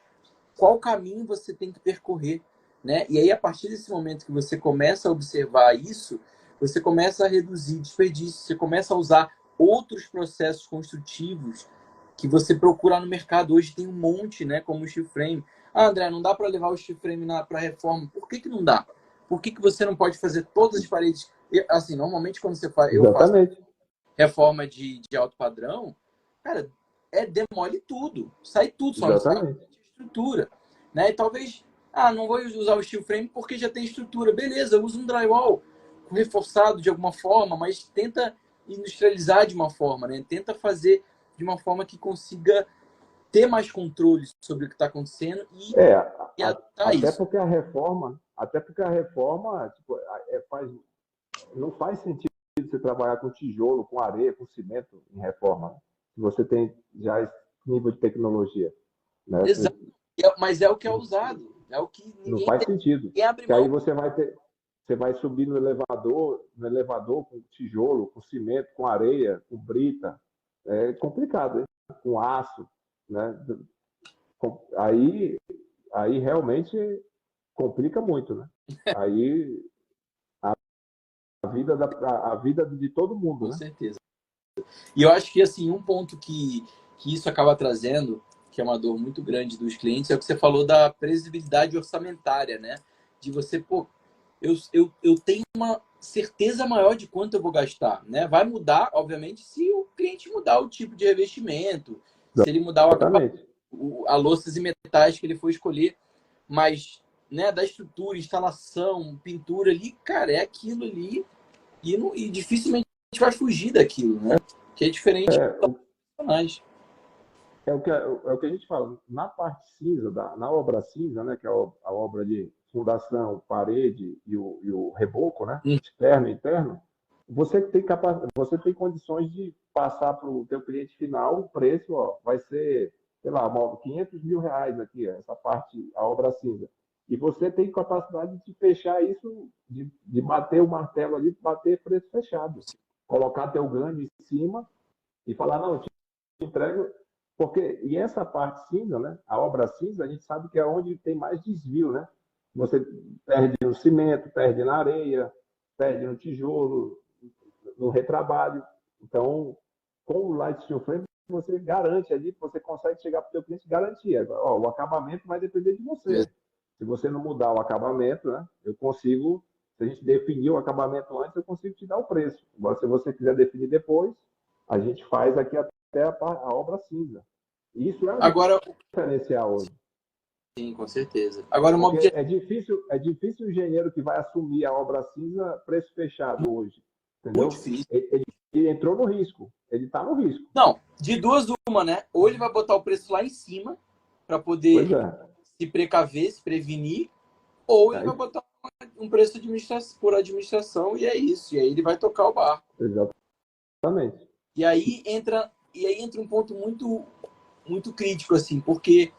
qual caminho você tem que percorrer, né? E aí, a partir desse momento que você começa a observar isso, você começa a reduzir desperdício, você começa a usar outros processos construtivos que você procura no mercado. Hoje tem um monte, né? Como o steel frame. Ah, André, não dá para levar o steel frame para reforma. Por que não dá? Por que você não pode fazer todas as paredes? Assim, normalmente quando você faz, eu faço Exatamente. reforma de alto padrão, cara, demole tudo. Sai tudo, só não sai a Exatamente. estrutura. Né? E talvez, não vou usar o steel frame porque já tem estrutura. Beleza, usa um drywall reforçado de alguma forma, mas tenta industrializar de uma forma, né? Tenta fazer de uma forma que consiga ter mais controle sobre o que está acontecendo e adaptar até isso. porque a reforma tipo, não faz sentido você trabalhar com tijolo, com areia, com cimento em reforma, né? Se você tem já esse nível de tecnologia, né? Exato. Mas é o que é usado. É o que Não faz sentido. ninguém abre Que aí mão. você vai subir no elevador com tijolo, com cimento, com areia, com brita. É complicado, hein? Com aço, né? Aí, aí realmente complica muito, né? Aí a vida de todo mundo, Com né? certeza. E eu acho que assim, um ponto que isso acaba trazendo, que é uma dor muito grande dos clientes, é o que você falou da previsibilidade orçamentária, né? De você, pô, eu tenho uma certeza maior de quanto eu vou gastar, né? Vai mudar, obviamente, se o cliente mudar o tipo de revestimento, se ele mudar Exatamente. a louças e metais que ele for escolher, mas, né, da estrutura, instalação, pintura ali, cara, é aquilo ali e dificilmente a gente vai fugir daquilo, né? Que é diferente É, dos personagens. é o que a gente fala. Na parte cinza, na obra cinza, né, que é a obra de fundação, parede e o reboco, né, externo e interno, você tem condições de passar para o teu cliente final o preço, ó, vai ser, sei lá, R$ 500 mil aqui, ó, essa parte, a obra cinza. E você tem capacidade de fechar isso, de bater o martelo ali, bater preço fechado. Colocar teu ganho em cima e falar, não, eu te entrego. E essa parte cinza, né? A obra cinza, a gente sabe que é onde tem mais desvio, né? Você perde no cimento, perde na areia, perde no tijolo, no retrabalho. Então, com o Light Steel Frame, você garante ali, você consegue chegar para o seu cliente e garantir. Ó, o acabamento vai depender de você. Se você não mudar o acabamento, né? Eu consigo, se a gente definir o acabamento antes, eu consigo te dar o preço. Agora, se você quiser definir depois, a gente faz aqui até a obra cinza. Isso é um Agora, diferencial hoje. sim, com certeza. Agora, uma Porque objeção é difícil o engenheiro que vai assumir a obra cinza preço fechado hoje. muito Entendeu? difícil. Ele entrou no risco. Ele está no risco. Não, de duas uma, né? Ou ele vai botar o preço lá em cima para Pois poder é. se precaver, se prevenir, ou ele vai Aí, botar um preço por administração e é isso. E aí ele vai tocar o barco. exatamente. E aí entra um ponto muito crítico, assim, porque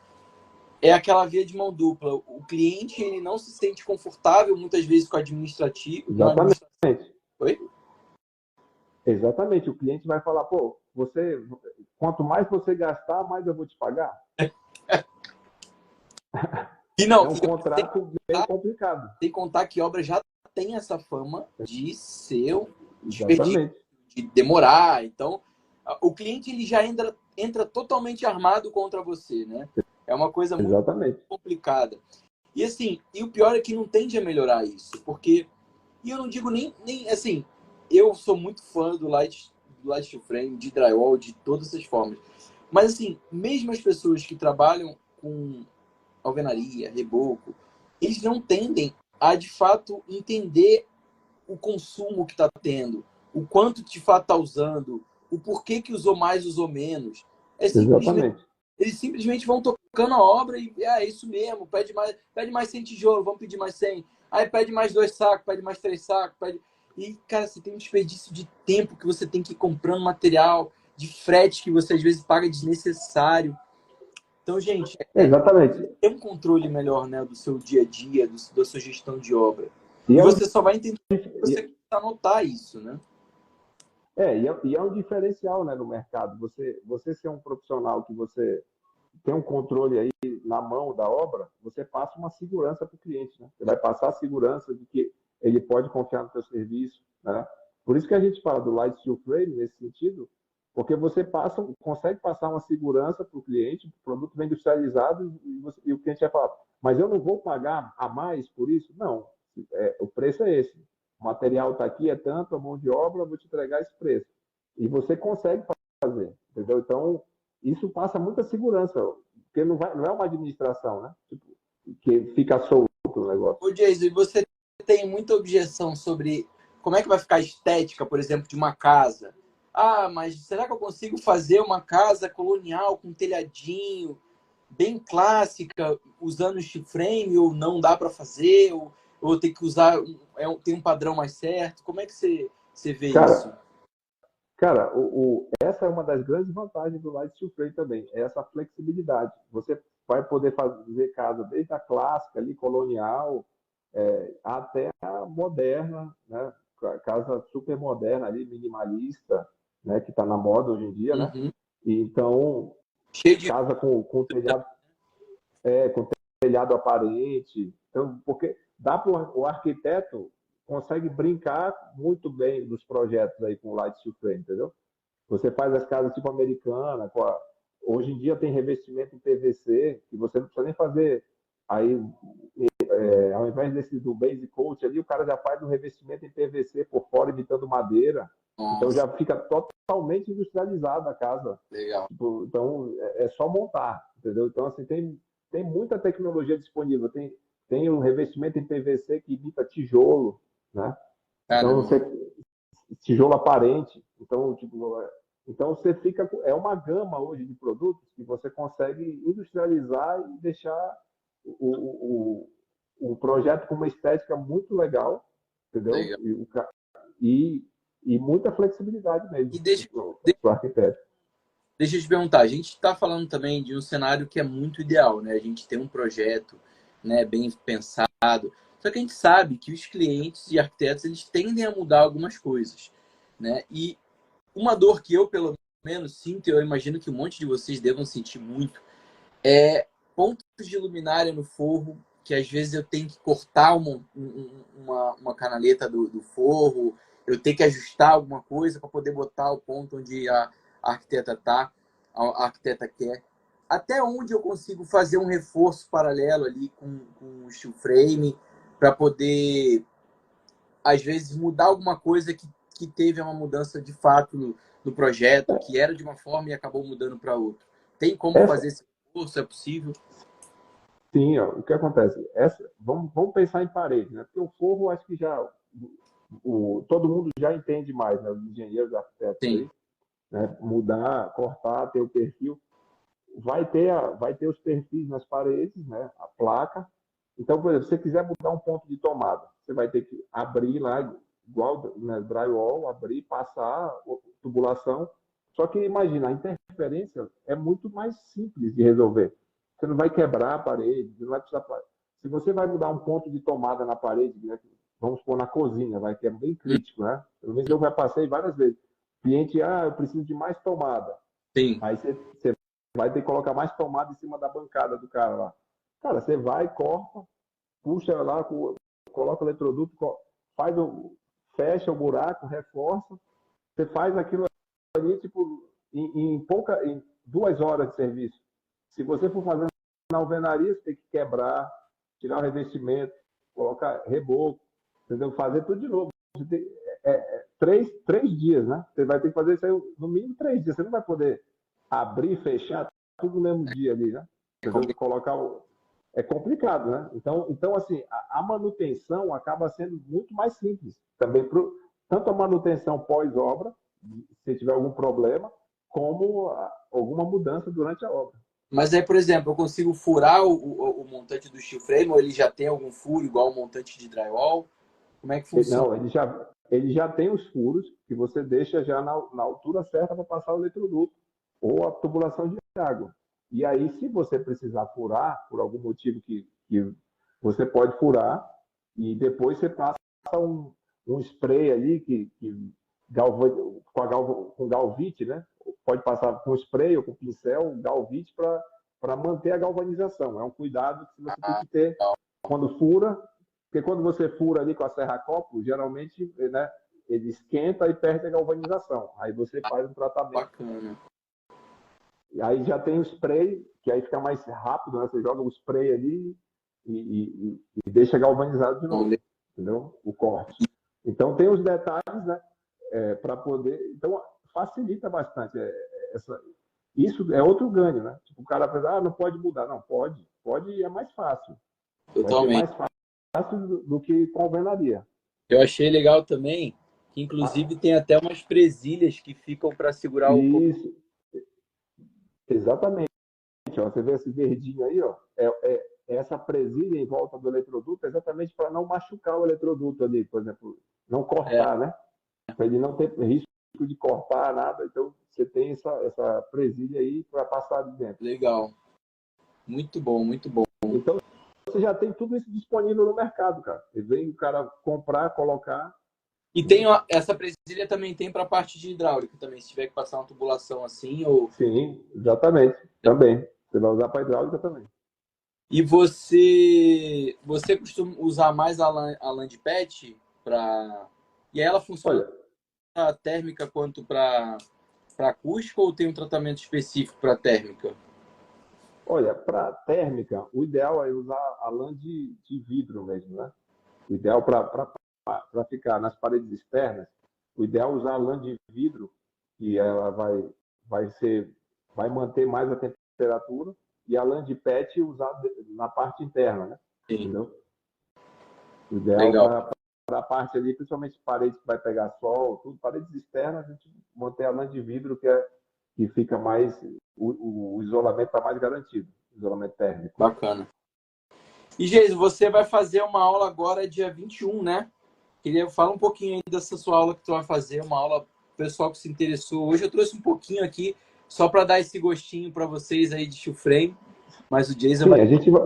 é aquela via de mão dupla. O cliente ele não se sente confortável muitas vezes com a administrativo, com a Exatamente. administração. Oi? Exatamente. O cliente vai falar, pô, quanto mais você gastar, mais eu vou te pagar. E não, É um tem, contrato meio complicado. tem que contar que obra já tem essa fama de ser um desperdício, Exatamente. de demorar. Então, o cliente ele já entra totalmente armado contra você, né? É uma coisa muito Exatamente. complicada. E assim, e o pior é que não tende a melhorar isso, porque e eu não digo nem assim, eu sou muito fã do light to frame, de drywall, de todas essas formas. Mas assim, mesmo as pessoas que trabalham com alvenaria, reboco, eles não tendem a de fato entender o consumo que está tendo, o quanto de fato está usando, o porquê que usou mais, usou menos. Exatamente. Eles simplesmente vão tocando a obra e é isso mesmo, pede mais 100 tijolo, vamos pedir mais 100. Aí pede mais 2 sacos, pede mais 3 sacos, pede... E, cara, você tem um desperdício de tempo que você tem que ir comprando material, de frete que você às vezes paga desnecessário. Então, gente, Exatamente. ter um controle melhor, né, do seu dia a dia, da sua gestão de obra. E E é um, você só vai entender se você e, começar a notar isso, né? e é um diferencial, né, no mercado. Você ser um profissional que você tem um controle aí na mão da obra, você passa uma segurança para o cliente, né? Você vai passar a segurança de que ele pode confiar no seu serviço, né? Por isso que a gente fala do Light Steel Frame nesse sentido, Porque você consegue passar uma segurança para o cliente, o produto vem industrializado e o cliente vai falar, mas eu não vou pagar a mais por isso? Não, o preço é esse. O material está aqui, é tanto, a mão de obra, eu vou te entregar esse preço. E você consegue fazer, entendeu? Então, isso passa muita segurança, porque não é uma administração, né? Tipo, que fica solto o negócio. Ô, Jason, e você tem muita objeção sobre como é que vai ficar a estética, por exemplo, de uma casa? Ah, mas será que eu consigo fazer uma casa colonial com telhadinho, bem clássica, usando steel-frame, ou não dá para fazer, ou tem que usar, tem um padrão mais certo? Como é que você vê isso? Cara, essa é uma das grandes vantagens do Light Steel Frame também, é essa flexibilidade. Você vai poder fazer casa desde a clássica, ali, colonial, até a moderna, né? Casa super moderna, ali, minimalista, né? Que está na moda hoje em dia, né? Uhum. E, então, Cheio de... casa com telhado aparente. Então, porque dá para o arquiteto consegue brincar muito bem nos projetos aí com Light Steel Frame, entendeu? Você faz as casas tipo americana, hoje em dia tem revestimento em PVC, que você não precisa nem fazer. Aí, ao invés do base coat ali, o cara já faz um revestimento em PVC por fora, imitando madeira. Então Nossa, já fica totalmente industrializada a casa. legal. Tipo, então é só montar, entendeu? Então, assim, tem muita tecnologia disponível. Tem um revestimento em PVC que imita tijolo, né? Então, Caramba. tijolo aparente. Então, tipo, então você fica. É uma gama hoje de produtos que você consegue industrializar e deixar o projeto com uma estética muito legal, entendeu? Legal. E muita flexibilidade mesmo E deixa, para o arquiteto. deixa eu te perguntar, a gente está falando também de um cenário que é muito ideal, né? A gente tem um projeto, né, bem pensado, só que a gente sabe que os clientes e arquitetos eles tendem a mudar algumas coisas, né? E uma dor que eu, pelo menos, sinto, e eu imagino que um monte de vocês devam sentir muito, é pontos de luminária no forro, que às vezes eu tenho que cortar uma canaleta do forro, eu tenho que ajustar alguma coisa para poder botar o ponto onde a arquiteta tá, a arquiteta quer. Até onde eu consigo fazer um reforço paralelo ali com o steel frame para poder, às vezes, mudar alguma coisa que teve uma mudança de fato no projeto, que era de uma forma e acabou mudando para outra. Tem como Essa, fazer esse reforço? É possível? sim, ó, o que acontece? Vamos pensar em parede, né? Porque o forro, acho que todo mundo já entende mais, né? Os engenheiros, arquitetos Sim. aí, né? Mudar, cortar, ter o perfil. Vai ter os perfis nas paredes, né? A placa. Então, por exemplo, se você quiser mudar um ponto de tomada, você vai ter que abrir lá, igual, né, drywall, abrir, passar tubulação. Só que imagina, a interferência é muito mais simples de resolver. Você não vai quebrar a parede, você não vai precisar. Se você vai mudar um ponto de tomada na parede, né, vamos pôr na cozinha, que é bem crítico, né? Pelo menos eu já passei várias vezes. Cliente, eu preciso de mais tomada. Sim. Aí você vai ter que colocar mais tomada em cima da bancada do cara lá. Cara, você vai, corta, puxa lá, coloca o eletroduto, fecha o buraco, reforça. Você faz aquilo ali, tipo, em 2 horas de serviço. Se você for fazer na alvenaria, você tem que quebrar, tirar o revestimento, colocar reboco, entendeu? Fazer tudo de novo. Você tem, 3 dias, né? Você vai ter que fazer isso aí no mínimo 3 dias. Você não vai poder abrir e fechar tudo no mesmo dia ali, né? É Entendeu? complicado. É complicado, né? Então assim, a manutenção acaba sendo muito mais simples. Também tanto a manutenção pós-obra, se tiver algum problema, como alguma mudança durante a obra. Mas aí, por exemplo, eu consigo furar o montante do steel frame ou ele já tem algum furo igual o montante de drywall? Como é que funciona? Não, ele já tem os furos que você deixa já na altura certa para passar o eletroduto ou a tubulação de água. E aí, se você precisar furar, por algum motivo que você pode furar, e depois você passa um spray ali com galvite, né? Pode passar com spray ou com pincel, galvite, para manter a galvanização. É um cuidado que você tem Ah, que ter legal. quando fura, porque quando você fura ali com a serra-copo, geralmente, né, ele esquenta e perde a galvanização. Aí você faz um tratamento. Bacana. E aí já tem o spray, que aí fica mais rápido, né? Você joga o spray ali e deixa galvanizado de novo, entendeu? O corte. Então tem os detalhes, né? Para poder. Então facilita bastante. Isso é outro ganho, né? Tipo, o cara pensa, não pode mudar. Não, pode. Pode e é mais fácil. Vai ser Totalmente. mais fácil do que com alvenaria. Eu achei legal também que, inclusive, tem até umas presilhas que ficam para segurar o corpo. Isso, exatamente. Ó, você vê esse verdinho aí, ó, essa presilha em volta do eletroduto exatamente para não machucar o eletroduto ali, por exemplo, não cortar, né? Para ele não ter risco de cortar nada, então você tem essa presilha aí para passar de dentro. Legal. Muito bom, muito bom. Então você já tem tudo isso disponível no mercado, cara. Você vem o cara comprar, colocar. E tem essa presilha também tem para a parte de hidráulica também, se tiver que passar uma tubulação assim ou. Sim, exatamente. Também. Você vai usar para hidráulica também. E você costuma usar mais a Land Pet para. E aí ela funciona para térmica quanto para acústica ou tem um tratamento específico para térmica? Olha, para térmica, o ideal é usar a lã de vidro mesmo, né? O ideal para ficar nas paredes externas, o ideal é usar a lã de vidro, que ela vai manter mais a temperatura, e a lã de PET usar na parte interna, né? Sim. Entendeu? O ideal para a parte ali, principalmente paredes que vai pegar sol, tudo, paredes externas, a gente manter a lã de vidro, que fica mais, o isolamento está mais garantido, isolamento térmico. Bacana. E, Geis, você vai fazer uma aula agora dia 21, né? Queria falar um pouquinho aí dessa sua aula que tu vai fazer, uma aula pessoal que se interessou. Hoje eu trouxe um pouquinho aqui, só para dar esse gostinho para vocês aí de steel frame, mas o Jason vai... A gente vai...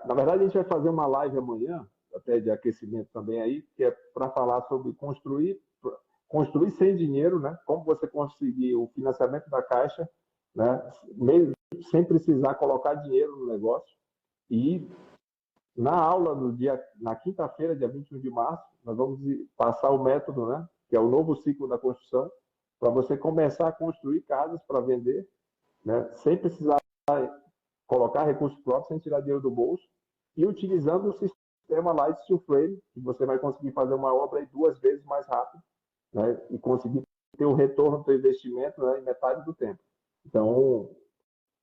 na verdade, a gente vai fazer uma live amanhã, até de aquecimento também aí, que é para falar sobre construir sem dinheiro, né? Como você conseguir o financiamento da Caixa, né? Mesmo sem precisar colocar dinheiro no negócio. E na aula na quinta-feira, dia 21 de março, nós vamos passar o método, né? Que é o novo ciclo da construção, para você começar a construir casas para vender, né? Sem precisar colocar recursos próprios, sem tirar dinheiro do bolso, e utilizando o sistema Light Steel Frame, que você vai conseguir fazer uma obra aí 2 vezes mais rápido, né? E conseguir ter o retorno do investimento, né, em metade do tempo. Então,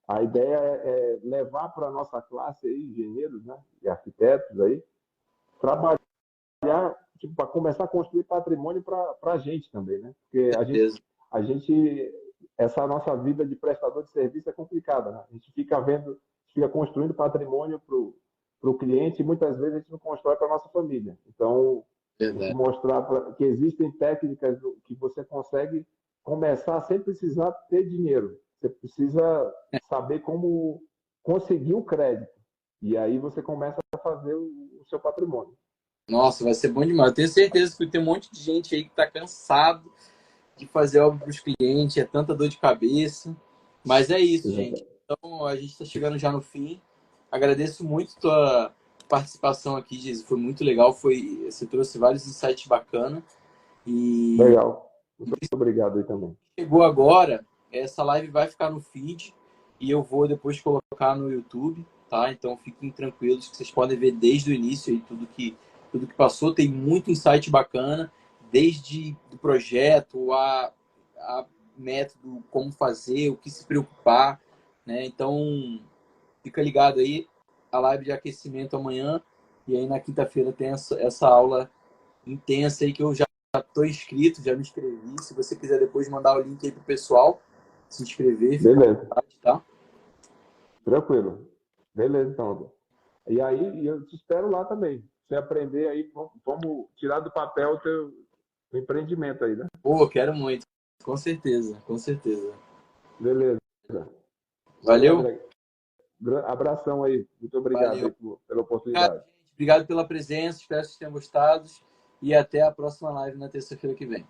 a ideia é levar para a nossa classe aí, engenheiros, né, e arquitetos aí, trabalhar tipo, para começar a construir patrimônio para a gente também, né? Porque a gente, essa nossa vida de prestador de serviço é complicada, né? A gente fica construindo patrimônio para o cliente e muitas vezes a gente não constrói para a nossa família. Então, a gente mostrar que existem técnicas que você consegue começar sem precisar ter dinheiro. Você precisa saber como conseguir o crédito. E aí você começa a fazer o seu patrimônio. Nossa, vai ser bom demais. Eu tenho certeza que tem um monte de gente aí que está cansado de fazer obra para os clientes, é tanta dor de cabeça. Mas é isso, gente. Então, a gente está chegando já no fim. Agradeço muito a tua participação aqui, Jesus. Foi muito legal. Você trouxe vários insights bacanas. Legal. Muito obrigado aí também. Chegou agora, essa live vai ficar no feed e eu vou depois colocar no YouTube, tá? Então fiquem tranquilos que vocês podem ver desde o início aí tudo que passou. Tem muito insight bacana, desde o projeto, a método, como fazer, o que se preocupar, né? Então fica ligado aí, a live de aquecimento amanhã e aí na quinta-feira tem essa aula intensa aí que eu já estou inscrito, já me inscrevi. Se você quiser depois mandar o link aí pro pessoal se inscrever, fica Beleza. à vontade, tá? Tranquilo. Beleza, então. E aí, eu te espero lá também. Você aprender aí, vamos tirar do papel o teu empreendimento aí, né? Pô, quero muito. Com certeza, com certeza. Beleza. Valeu? André. Abração aí. Muito obrigado aí pela oportunidade. Obrigado pela presença. Espero que vocês tenham gostado. E até a próxima live na terça-feira que vem.